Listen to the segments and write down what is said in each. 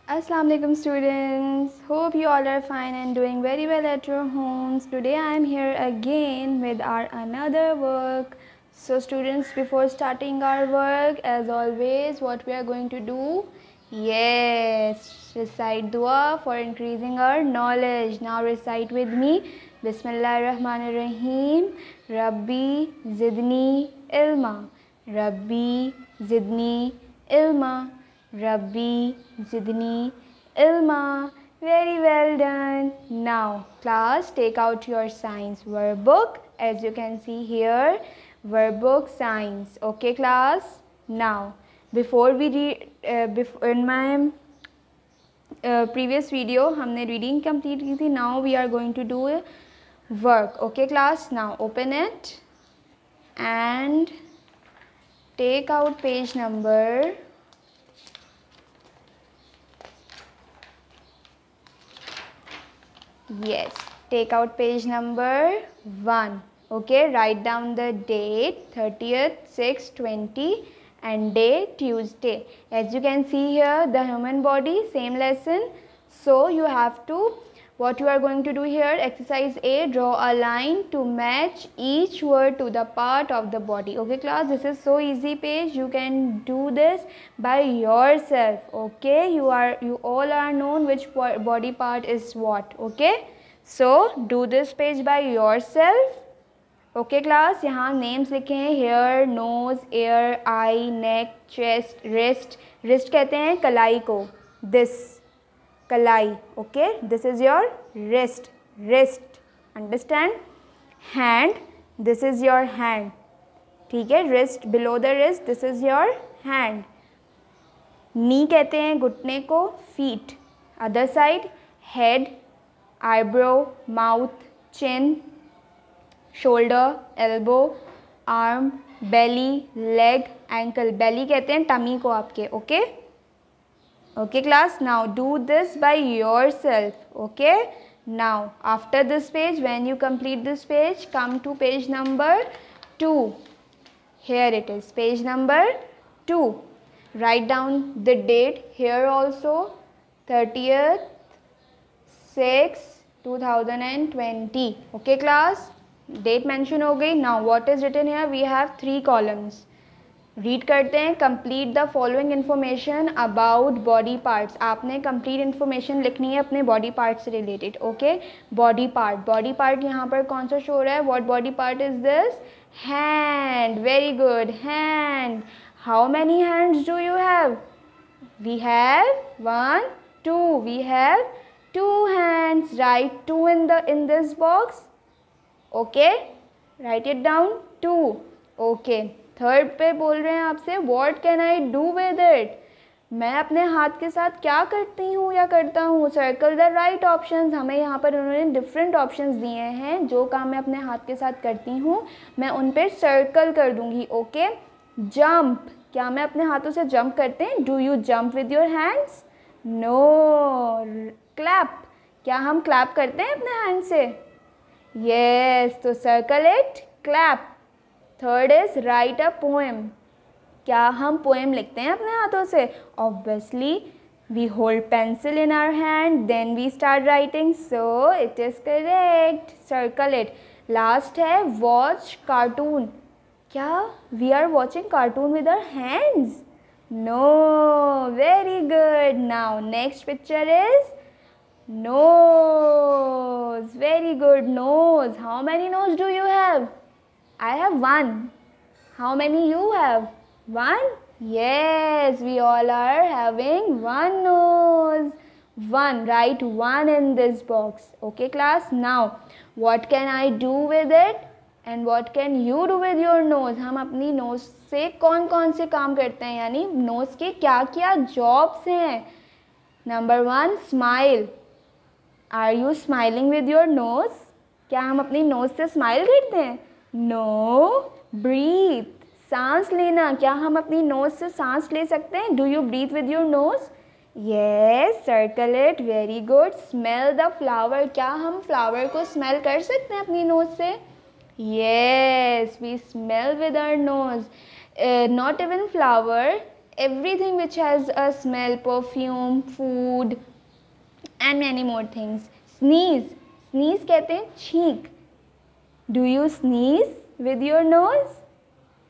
Assalamu alaikum students. Hope you all are fine and doing very well at your homes. Today I am here again with our another work. So students, before starting our work, as always, what we are going to do? Yes, recite dua for increasing our knowledge. Now recite with me. Bismillahirrahmanirrahim. Rabbi zidni ilma. Rabbi zidni ilma. Rabbi zidni ilma. Very well done. Now class, take out your science workbook. As you can see here, workbook science. Okay class. Now before we read, in my previous video हमने reading complete की थी. Now we are going to do a work. Okay class. Now open it and take out page number 1. Okay, write down the date 30th 6/20 and day Tuesday. As you can see here, the human body, same lesson. So you have to, what you are going to do here, exercise A, draw a line to match each word to the part of the body. Okay class, this is so easy page. You can do this by yourself. Okay, you all are known which body part is what. Okay, so do this page by yourself. Okay class, यहाँ names लिखे हैं, hair, nose, ear, eye, neck, chest, wrist कहते हैं कलाई को, this कलाई. Okay, this is your wrist, understand. Hand, this is your hand. ठीक है, wrist, below the wrist, this is your hand. Knee कहते हैं घुटने को, feet. Other side, head, eyebrow, mouth, chin, shoulder, elbow, arm, belly, leg, ankle. Belly कहते हैं tummy को आपके. Okay okay class, now do this by yourself. Okay, now after this page, when you complete this page, come to page number 2. Here it is page number 2. Write down the date here also, 30th 6/2020. Okay class, date mention हो गई. Now what is written here, we have 3 columns. Read करते हैं. Complete the following information about body parts. आपने complete information लिखनी है अपने body part से related. Okay, body part यहाँ पर कौन सा शो हो रहा है? What body part is this? Hand. Very good, hand. How many hands do you have? We have 1 2. We have 2 hands. Write 2 in this box. Okay, write it down 2. Okay, third पे बोल रहे हैं आपसे, what can I do with it? मैं अपने हाथ के साथ क्या करती हूँ या करता हूँ? Circle the right options. हमें यहाँ पर उन्होंने डिफरेंट ऑप्शंस दिए हैं. जो काम मैं अपने हाथ के साथ करती हूँ मैं उन पर सर्कल कर दूँगी. Okay, jump. क्या मैं अपने हाथों से जंप करते हैं? Do you jump with your hands? No. Clap. क्या हम क्लैप करते हैं अपने हैंड से? Yes, तो circle it, clap. Third is write a poem. क्या हम poem लिखते हैं अपने हाथों से? Obviously, we hold pencil in our hand, then we start writing. So it is correct. Circle it. Last है watch cartoon. क्या we are watching cartoon with our hands? No. Very good. Now next picture is nose. Very good, nose. How many nose do you have? I have 1. How many you have? 1? Yes, we all are having 1 nose. 1. Write 1 in this box. Okay class, now what can I do with it and what can you do with your nose? हम अपनी nose से कौन कौन से काम करते हैं, यानी nose के क्या क्या jobs हैं? Number 1, smile. Are you smiling with your nose? क्या हम अपनी नोज से स्माइल करते हैं? No. Breathe. सांस लेना. क्या हम अपनी नोज से सांस ले सकते हैं? Do you breathe with your nose? Yes. Circle it. Very good. Smell the flower. क्या हम फ्लावर को स्मेल कर सकते हैं अपनी नोज से? Yes. We smell with our nose. Not even flower. everything which has a smell, perfume, food and many more things. Sneeze, sneeze कहते हैं छींक. Do you sneeze with your nose?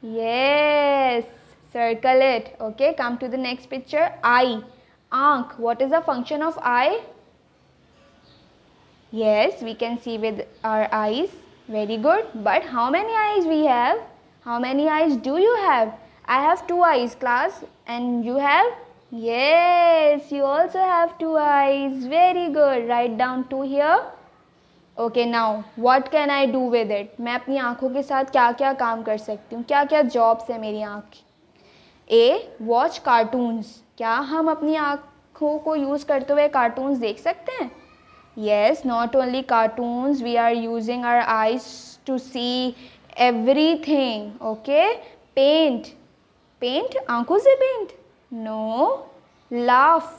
Yes, circle it. Okay, come to the next picture. Eye, आँख. What is the function of eye? Yes, we can see with our eyes. Very good. But how many eyes we have? How many eyes do you have? I have 2 eyes, class. And you have? Yes, you also have 2 eyes. Very good. Write down 2 here. Okay, now what can I do with it? मैं अपनी आँखों के साथ क्या क्या काम कर सकती हूँ, क्या क्या जॉब्स है मेरी आँख. ए, वॉच कार्टून्स. क्या हम अपनी आँखों को यूज़ करते हुए कार्टून्स देख सकते हैं? Yes, not only cartoons, we are using our eyes to see everything. Okay, paint, paint, आँखों से paint? No. Laugh,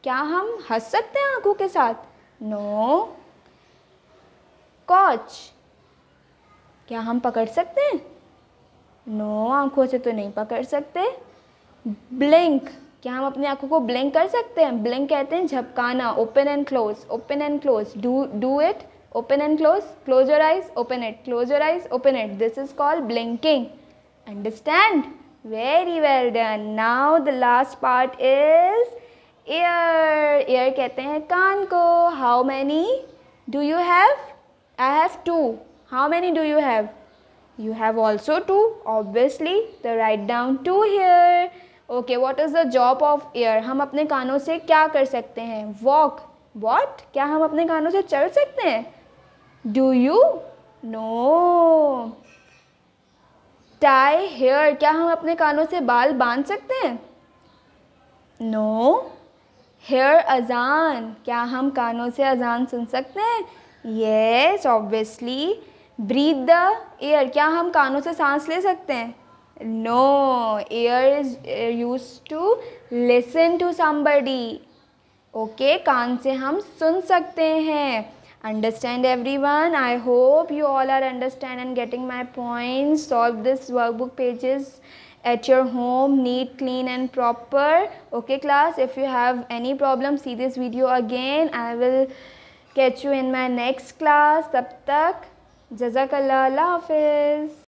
क्या हम हंस सकते हैं आँखों के साथ? No. Catch, क्या हम पकड़ सकते हैं? No, आँखों से तो नहीं पकड़ सकते. Blink, क्या हम अपनी आँखों को ब्लिंक कर सकते हैं? ब्लिंक कहते हैं झपकाना. Open and close, open and close. Do it. Open and close. Close your eyes, open it. Close your eyes, open it. This is called blinking. Understand? Very well done. Now the last part is ear. Ear कहते हैं कान को. How many do you have? I have 2. How many do you have? You have also 2, obviously. So write down 2 here. Okay, what is the job of ear? हम अपने कानों से क्या कर सकते हैं? Walk. What? क्या हम अपने कानों से चल सकते हैं? Do you? No. Tie hair. क्या हम अपने कानों से बाल बांध सकते हैं? No. Hear अजान. क्या हम कानों से अजान सुन सकते हैं? Yes, obviously. Breathe the air. क्या हम कानों से सांस ले सकते हैं? No. Ear is used to listen to somebody. Okay, कान से हम सुन सकते हैं. Understand everyone? I hope you all are understand and getting my points. Solve this workbook pages at your home, neat, clean and proper. Okay class, if you have any problem, see this video again. I will catch you in my next class. तब तक जज़ाकल्लाह, अल्लाह हाफिज़.